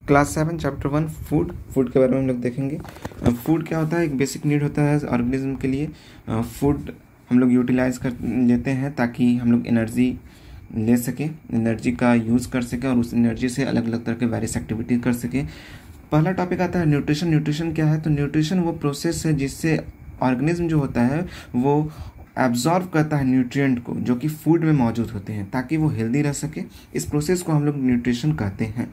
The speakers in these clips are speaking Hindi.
क्लास 7 चैप्टर 1 फूड के बारे में हम लोग देखेंगे। फूड क्या होता है? एक बेसिक नीड होता है ऑर्गेनिज्म के लिए। फूड हम लोग यूटिलाइज कर लेते हैं ताकि हम लोग एनर्जी ले सके, एनर्जी का यूज़ कर सके और उस एनर्जी से अलग अलग तरह के वेरियस एक्टिविटी कर सके। पहला टॉपिक आता है न्यूट्रिशन। न्यूट्रिशन क्या है? तो न्यूट्रिशन वो प्रोसेस है जिससे ऑर्गेनिज्म जो होता है वो एब्जॉर्व करता है न्यूट्रिएंट को जो कि फूड में मौजूद होते हैं ताकि वो हेल्दी रह सके। इस प्रोसेस को हम लोग न्यूट्रिशन कहते हैं।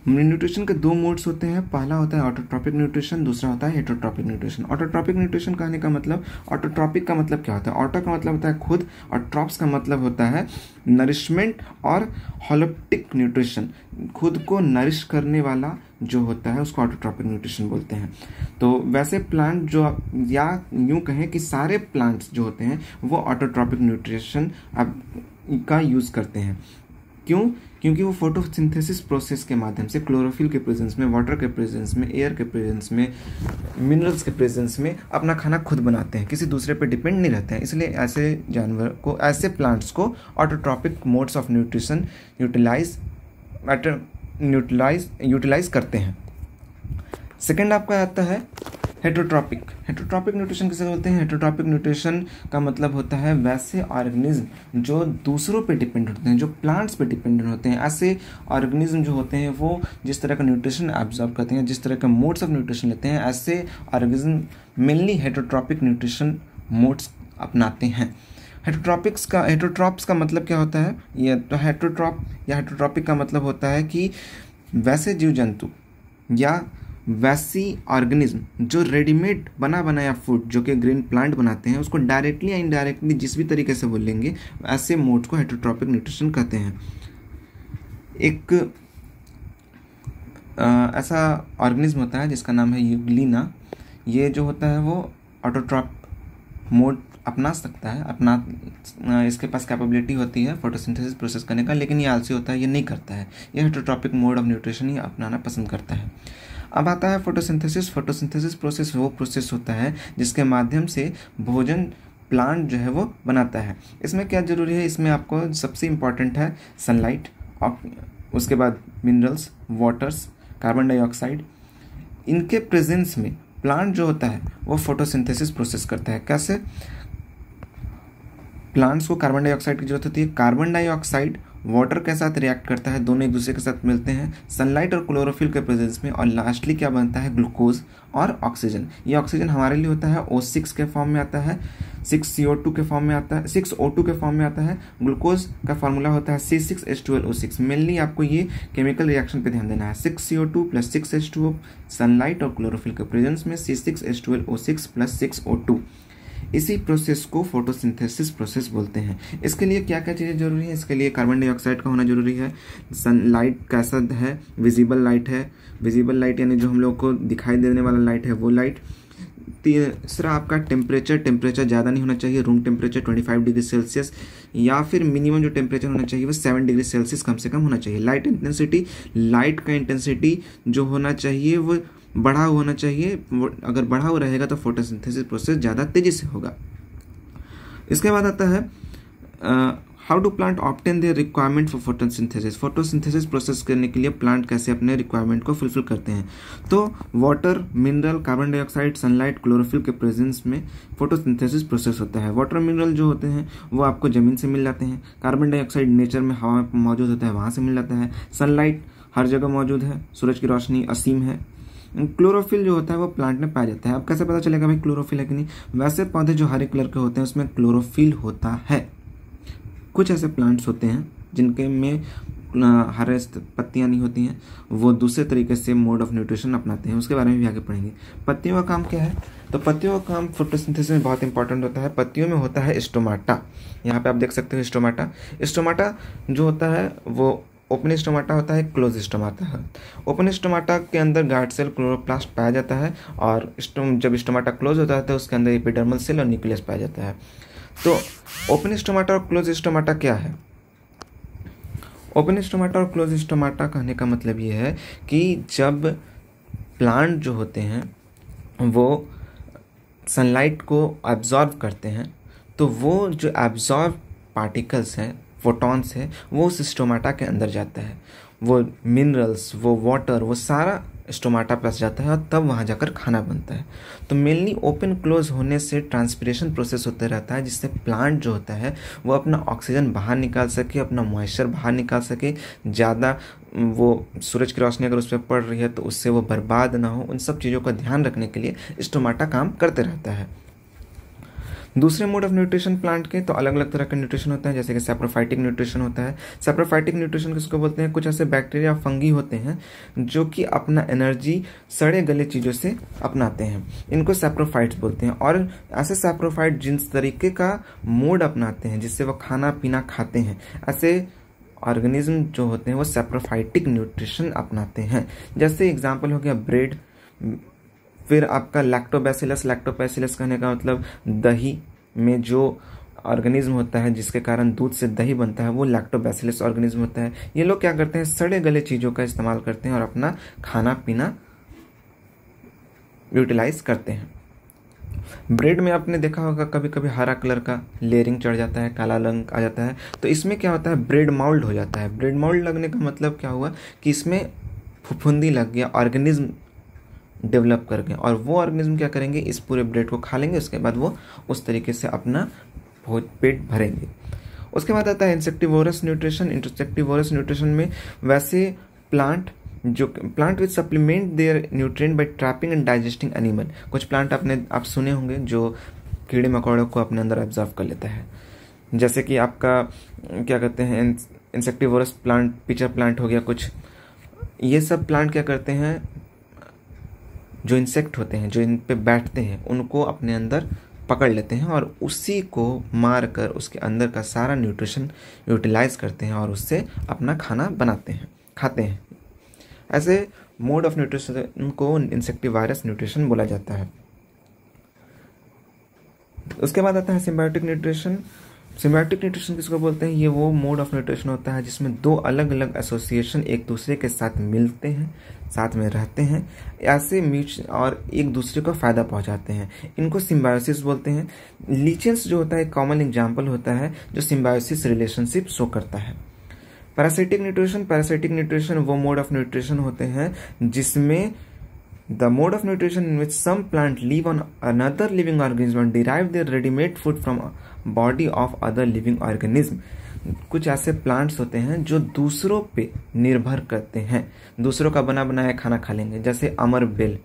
न्यूट्रिशन के दो मोड्स होते हैं। पहला होता है ऑटोट्रॉपिक न्यूट्रिशन, दूसरा होता है हेटरोट्रॉपिक न्यूट्रिशन। ऑटोट्रॉपिक न्यूट्रिशन कहने का मतलब, ऑटोट्रॉपिक का मतलब क्या होता है? ऑटो का मतलब होता है खुद और ट्रॉप्स का मतलब होता है नरिशमेंट और होलिस्टिक न्यूट्रिशन, खुद को नरिश करने वाला जो होता है उसको ऑटोट्रॉपिक न्यूट्रिशन बोलते हैं। तो वैसे प्लांट जो, या यूं कहें कि सारे प्लांट्स जो होते हैं वो ऑटोट्रॉपिक न्यूट्रिशन का यूज़ करते हैं। क्यों? क्योंकि वो फोटोसिंथेसिस प्रोसेस के माध्यम से क्लोरोफिल के प्रेजेंस में, वाटर के प्रेजेंस में, एयर के प्रेजेंस में, मिनरल्स के प्रेजेंस में अपना खाना खुद बनाते हैं, किसी दूसरे पे डिपेंड नहीं रहते हैं। इसलिए ऐसे जानवर को, ऐसे प्लांट्स को autotrophic modes of nutrition utilize करते हैं। सेकेंड आपका आता है हेटरोट्रॉपिक। हेटरोट्रॉपिक न्यूट्रिशन किसे बोलते हैं? हेटरोट्रॉपिक न्यूट्रिशन का मतलब होता है वैसे ऑर्गेनिज्म जो दूसरों पे डिपेंड होते हैं, जो प्लांट्स पे डिपेंडेंट होते हैं, ऐसे ऑर्गेनिज्म जो होते हैं वो जिस तरह का न्यूट्रिशन एब्जॉर्ब करते हैं, जिस तरह का मोड्स ऑफ न्यूट्रिशन लेते हैं, ऐसे organism mainly heterotrophic nutrition modes अपनाते हैं। हेटरोट्रॉप्स का मतलब क्या होता है? ये तो हेटरोट्रॉपिक का मतलब होता है कि वैसे जीव जंतु या वैसी ऑर्गेनिज्म जो रेडीमेड बना बनाया फूड जो कि ग्रीन प्लांट बनाते हैं उसको डायरेक्टली या इनडायरेक्टली जिस भी तरीके से बोलेंगे ऐसे मोड को हेटरोट्रॉपिक न्यूट्रिशन कहते हैं। एक ऐसा ऑर्गेनिज्म होता है जिसका नाम है यूग्लिना। ये जो होता है वो ऑटोट्रॉप मोड अपना सकता है, इसके पास कैपेबिलिटी होती है फोटोसिंथेसिस प्रोसेस करने का, लेकिन ये आलसी होता है, ये नहीं करता है। ये हेटरोट्रॉपिक मोड ऑफ न्यूट्रिशन ही अपनाना पसंद करता है। अब आता है फोटोसिंथेसिस। फोटोसिंथेसिस प्रोसेस वो प्रोसेस होता है जिसके माध्यम से भोजन प्लांट जो है वो बनाता है। इसमें क्या ज़रूरी है? इसमें आपको सबसे इम्पॉर्टेंट है सनलाइट, उसके बाद मिनरल्स, वाटर्स, कार्बन डाइऑक्साइड। इनके प्रेजेंस में प्लांट जो होता है वो फोटोसिंथेसिस प्रोसेस करता है। कैसे? प्लांट्स को कार्बन डाइऑक्साइड की जरूरत होती है। कार्बन डाइऑक्साइड वाटर के साथ रिएक्ट करता है, दोनों एक दूसरे के साथ मिलते हैं सनलाइट और क्लोरोफिल के प्रेजेंस में, और लास्टली क्या बनता है? ग्लूकोज और ऑक्सीजन। ये ऑक्सीजन हमारे लिए होता है O6 के फॉर्म में आता है, 6CO2 के फॉर्म में आता है, 6O2 के फॉर्म में आता है। ग्लूकोज का फॉर्मूला होता है C6H12O6। मेनली आपको ये केमिकल रिएक्शन पे ध्यान देना है। 6CO2 + 6H2O, सनलाइट और क्लोरोफिल के प्रेजेंस में C6H12O6 + 6O2। इसी प्रोसेस को फोटोसिंथेसिस प्रोसेस बोलते हैं। इसके लिए क्या क्या चीज़ें जरूरी है? इसके लिए कार्बन डाइऑक्साइड का होना जरूरी है। सनलाइट कैसा है? विजिबल लाइट है। विजिबल लाइट यानी जो हम लोग को दिखाई देने वाला लाइट है वो लाइट। तीसरा आपका टेम्परेचर ज़्यादा नहीं होना चाहिए। रूम टेम्परेचर 25 डिग्री सेल्सियस, या फिर मिनिमम जो टेम्परेचर होना चाहिए वो 7 डिग्री सेल्सियस कम से कम होना चाहिए। लाइट इंटेंसिटी, लाइट का इंटेंसिटी जो होना चाहिए वो बढ़ा हुआ होना चाहिए। अगर बढ़ा हुआ रहेगा तो फोटोसिंथेसिस प्रोसेस ज़्यादा तेजी से होगा। इसके बाद आता है how do plant obtain their requirement for photosynthesis. Photosynthesis process करने के लिए प्लांट कैसे अपने रिक्वायरमेंट को फुलफिल करते हैं? तो water, mineral, carbon dioxide, sunlight, chlorophyll के प्रेजेंस में फोटोसिंथेसिस प्रोसेस होता है। वाटर मिनरल जो होते हैं वो आपको ज़मीन से मिल जाते हैं। कार्बन डाइऑक्साइड नेचर में हवा में मौजूद होता है, वहाँ से मिल जाता है। सनलाइट हर जगह मौजूद है, सूरज की रोशनी असीम है। क्लोरोफिल जो होता है वो प्लांट में पाया जाता है। अब कैसे पता चलेगा भाई क्लोरोफिल है कि नहीं? वैसे पौधे जो हरे कलर के होते हैं उसमें क्लोरोफिल होता है। कुछ ऐसे प्लांट्स होते हैं जिनके में हरे पत्तियां नहीं होती हैं, वो दूसरे तरीके से मोड ऑफ न्यूट्रिशन अपनाते हैं। उसके बारे में भी आगे पढ़ेंगे। पत्तियों का काम क्या है? तो पत्तियों का काम फोटोसिंथेसिस में बहुत इंपॉर्टेंट होता है। पत्तियों में होता है स्टोमाटा। यहाँ पे आप देख सकते हो स्टोमाटा। स्टोमाटा जो होता है वो ओपन स्टोमाटा होता है, क्लोज स्टोमाटा है। ओपन स्टोमाटा के अंदर गार्ड सेल, क्लोरोप्लास्ट पाया जाता है, और जब स्टोमाटा क्लोज होता है तो उसके अंदर एपिडर्मल सेल और न्यूक्लियस पाया जाता है। तो ओपन स्टोमाटा और क्लोज स्टोमाटा क्या है? ओपन स्टोमाटा और क्लोज स्टोमाटा कहने का मतलब ये है कि जब प्लांट जो होते हैं वो सनलाइट को एब्जॉर्ब करते हैं तो वो जो एब्जॉर्ब पार्टिकल्स हैं, फोटॉन्स है, वो उस स्टोमाटा के अंदर जाता है। वो मिनरल्स, वो वाटर, वो सारा स्टोमाटा प्लस जाता है और तब वहाँ जाकर खाना बनता है। तो मेनली ओपन क्लोज होने से ट्रांसपिरेशन प्रोसेस होते रहता है, जिससे प्लांट जो होता है वो अपना ऑक्सीजन बाहर निकाल सके, अपना मॉइस्चर बाहर निकाल सके, ज़्यादा वो सूरज की रोशनी अगर उस पर पड़ रही है तो उससे वो बर्बाद ना हो। उन सब चीज़ों का ध्यान रखने के लिए स्टोमाटा काम करते रहता है। दूसरे मोड ऑफ न्यूट्रिशन प्लांट के तो अलग अलग तरह के न्यूट्रिशन होते हैं, जैसे कि सैप्रोफाइटिक न्यूट्रिशन होता है। सैप्रोफाइटिक न्यूट्रिशन किसको बोलते हैं? कुछ ऐसे बैक्टीरिया फंगी होते हैं जो कि अपना एनर्जी सड़े गले चीज़ों से अपनाते हैं, इनको सैप्रोफाइट्स बोलते हैं। और ऐसे सैप्रोफाइट जिस तरीके का मोड अपनाते हैं जिससे वो खाना पीना खाते हैं, ऐसे ऑर्गेनिज्म जो होते हैं वो सैप्रोफाइटिक न्यूट्रिशन अपनाते हैं। जैसे एग्जाम्पल हो गया ब्रेड, फिर आपका लैक्टोबैसिलस। लैक्टोबैसिलस कहने का मतलब दही में जो ऑर्गेनिज्म होता है जिसके कारण दूध से दही बनता है, वो लैक्टोबैसिलस ऑर्गेनिज्म होता है। ये लोग क्या करते हैं? सड़े गले चीज़ों का इस्तेमाल करते हैं और अपना खाना पीना यूटिलाइज करते हैं। ब्रेड में आपने देखा होगा कभी कभी हरा कलर का लेयरिंग चढ़ जाता है, काला रंग आ जाता है, तो इसमें क्या होता है? ब्रेड माउल्ड हो जाता है। ब्रेड माउल्ड लगने का मतलब क्या हुआ कि इसमें फफूंदी लग गया, ऑर्गेनिज्म डेवलप कर गए, और वो ऑर्गेनिज्म क्या करेंगे? इस पूरे ब्रेड को खा लेंगे, उसके बाद वो उस तरीके से अपना पेट भरेंगे। उसके बाद आता है इंसेक्टिवोरस न्यूट्रिशन। इंसेक्टिवोरस न्यूट्रिशन में वैसे plant which supplement their nutrient by trapping and digesting animal. कुछ प्लांट आप सुने होंगे जो कीड़े मकोड़ों को अपने अंदर ऑब्जर्व कर लेता है, जैसे कि आपका क्या कहते हैं इंसेक्टिवोरस प्लांट, पिचर प्लांट हो गया कुछ। ये सब प्लांट क्या करते हैं? जो इंसेक्ट होते हैं जो इन पे बैठते हैं उनको अपने अंदर पकड़ लेते हैं और उसी को मार कर उसके अंदर का सारा न्यूट्रिशन यूटिलाइज करते हैं और उससे अपना खाना बनाते हैं, खाते हैं। ऐसे मोड ऑफ न्यूट्रिशन को इंसेक्टिवायरस न्यूट्रिशन बोला जाता है। उसके बाद आता है सिम्बायोटिक न्यूट्रिशन। सिम्बायोटिक न्यूट्रिशन किसको बोलते हैं? ये वो मोड ऑफ न्यूट्रिशन होता है जिसमें दो अलग अलग एसोसिएशन एक दूसरे के साथ मिलते हैं, साथ में रहते हैं, ऐसे और एक दूसरे को फायदा पहुंचाते हैं। इनको सिम्बायोसिस बोलते हैं। लीचेंस जो होता है एक कॉमन एग्जाम्पल होता है जो सिम्बायोसिस रिलेशनशिप शो करता है। पैरासिटिक न्यूट्रिशन वो मोड ऑफ न्यूट्रिशन होते हैं जिसमें the mode of nutrition in which some plant live on another living organism and derive their ready-made food from body of other living organism। कुछ ऐसे प्लांट्स होते हैं जो दूसरों पे निर्भर करते हैं, दूसरों का बना बनाया खाना खा लेंगे, जैसे अमर बेल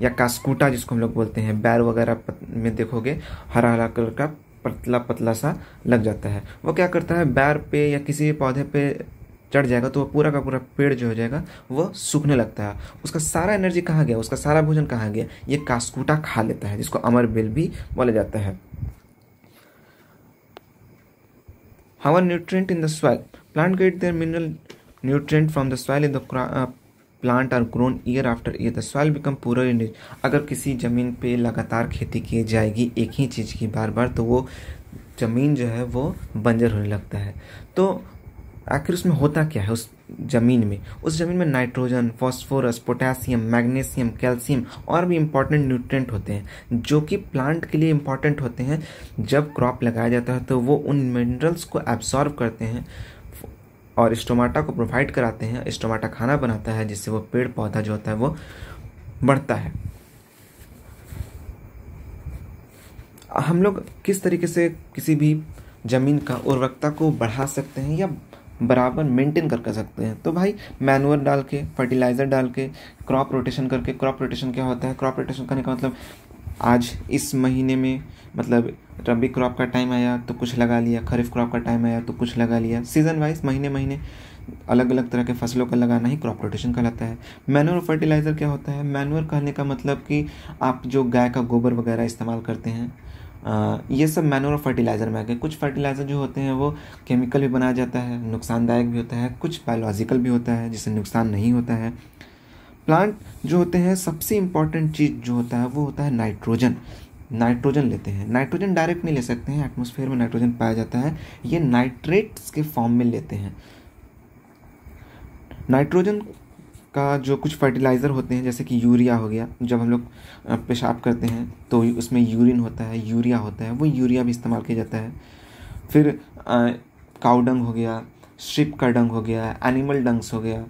या कास्कुटा जिसको हम लोग बोलते हैं। बैर वगैरह में देखोगे हरा हरा कलर का पतला पतला सा लग जाता है। वो क्या करता है? बैर पे या किसी पौधे पे चढ़ जाएगा तो वो पूरा का पूरा पेड़ जो हो जाएगा वो सूखने लगता है। उसका सारा एनर्जी कहाँ गया? उसका सारा भोजन कहाँ गया? ये कास्कुटा खा लेता है, जिसको अमर बेल भी बोला जाता है। However, nutrient in the soil. Plant get their mineral nutrient from the soil in the plant are grown year after year. The soil become poorer in it. अगर किसी जमीन पे लगातार खेती की जाएगी एक ही चीज़ की बार बार, तो वो जमीन जो है वो बंजर होने लगता है। तो आखिर उसमें होता क्या है? उस ज़मीन में nitrogen, phosphorus, potassium, magnesium, calcium और भी इम्पॉर्टेंट न्यूट्रिएंट होते हैं जो कि प्लांट के लिए इम्पॉर्टेंट होते हैं। जब क्रॉप लगाया जाता है तो वो उन मिनरल्स को एब्सॉर्ब करते हैं और स्टोमाटा को प्रोवाइड कराते हैं। स्टोमाटा खाना बनाता है जिससे वो पेड़ पौधा जो होता है वो बढ़ता है। हम लोग किस तरीके से किसी भी ज़मीन का उर्वरकता को बढ़ा सकते हैं या बराबर मेंटेन कर सकते हैं? तो भाई मैनुअर डाल के, फर्टिलाइज़र डाल के, क्रॉप रोटेशन करके। क्रॉप रोटेशन क्या होता है? क्रॉप रोटेशन करने का मतलब आज इस महीने में मतलब रबी क्रॉप का टाइम आया तो कुछ लगा लिया, खरीफ क्रॉप का टाइम आया तो कुछ लगा लिया। सीजन वाइज महीने अलग अलग तरह के फसलों का लगाना ही क्रॉप रोटेशन कहलाता है। मैनुअर फर्टिलाइज़र क्या होता है? मैनुअर कहने का मतलब कि आप जो गाय का गोबर वगैरह इस्तेमाल करते हैं, ये सब मैनुअर फर्टिलाइज़र में आ गए। कुछ फर्टिलाइज़र जो होते हैं वो केमिकल भी बनाया जाता है, नुकसानदायक भी होता है, कुछ बायोलॉजिकल भी होता है जिससे नुकसान नहीं होता है। प्लांट जो होते हैं सबसे इम्पॉर्टेंट चीज़ जो होता है वो होता है नाइट्रोजन लेते हैं। नाइट्रोजन डायरेक्ट नहीं ले सकते हैं, एटमॉस्फेयर में नाइट्रोजन पाया जाता है, ये नाइट्रेट्स के फॉर्म में लेते हैं। नाइट्रोजन का जो कुछ फर्टिलाइज़र होते हैं जैसे कि यूरिया हो गया, जब हम लोग पेशाब करते हैं तो उसमें यूरिन होता है, यूरिया होता है, वो यूरिया भी इस्तेमाल किया जाता है। फिर काउडंग हो गया, शिप का डंग हो गया, एनिमल डंग्स हो गया।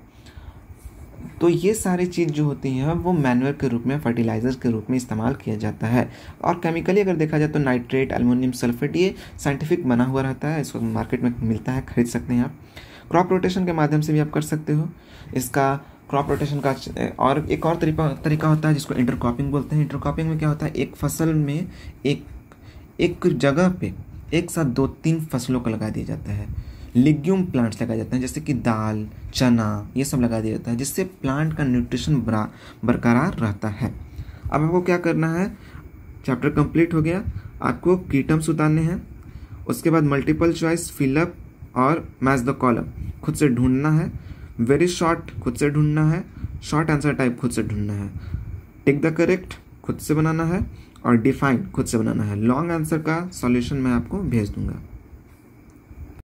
तो ये सारी चीज़ जो होती हैं वो मैन्योर के रूप में, फर्टिलाइज़र के रूप में इस्तेमाल किया जाता है। और केमिकली अगर देखा जाए तो नाइट्रेट, एल्युमिनियम सल्फेट, ये साइंटिफिक बना हुआ रहता है, इसको मार्केट में मिलता है, खरीद सकते हैं आप। क्रॉप रोटेशन के माध्यम से भी आप कर सकते हो इसका। क्रॉप रोटेशन का और एक और तरीका होता है जिसको इंटरक्रॉपिंग बोलते हैं। इंटरक्रॉपिंग में क्या होता है, एक फसल में एक जगह पे एक साथ 2-3 फसलों को लगा दिया जाता है। लिग्यूम प्लांट्स लगाए जाते हैं, जैसे कि दाल, चना, ये सब लगा दिया जाता है, जिससे प्लांट का न्यूट्रिशन बरकरार रहता है। अब आपको क्या करना है, चैप्टर कंप्लीट हो गया। आपको की टर्म्स उतारने हैं, उसके बाद मल्टीपल चॉइस, फिलअप और मैच द कॉलम खुद से ढूंढना है। वेरी शॉर्ट खुद से ढूंढना है, शॉर्ट आंसर टाइप खुद से ढूंढना है, टिक द करेक्ट खुद से बनाना है और डिफाइन खुद से बनाना है। लॉन्ग आंसर का सॉल्यूशन मैं आपको भेज दूंगा।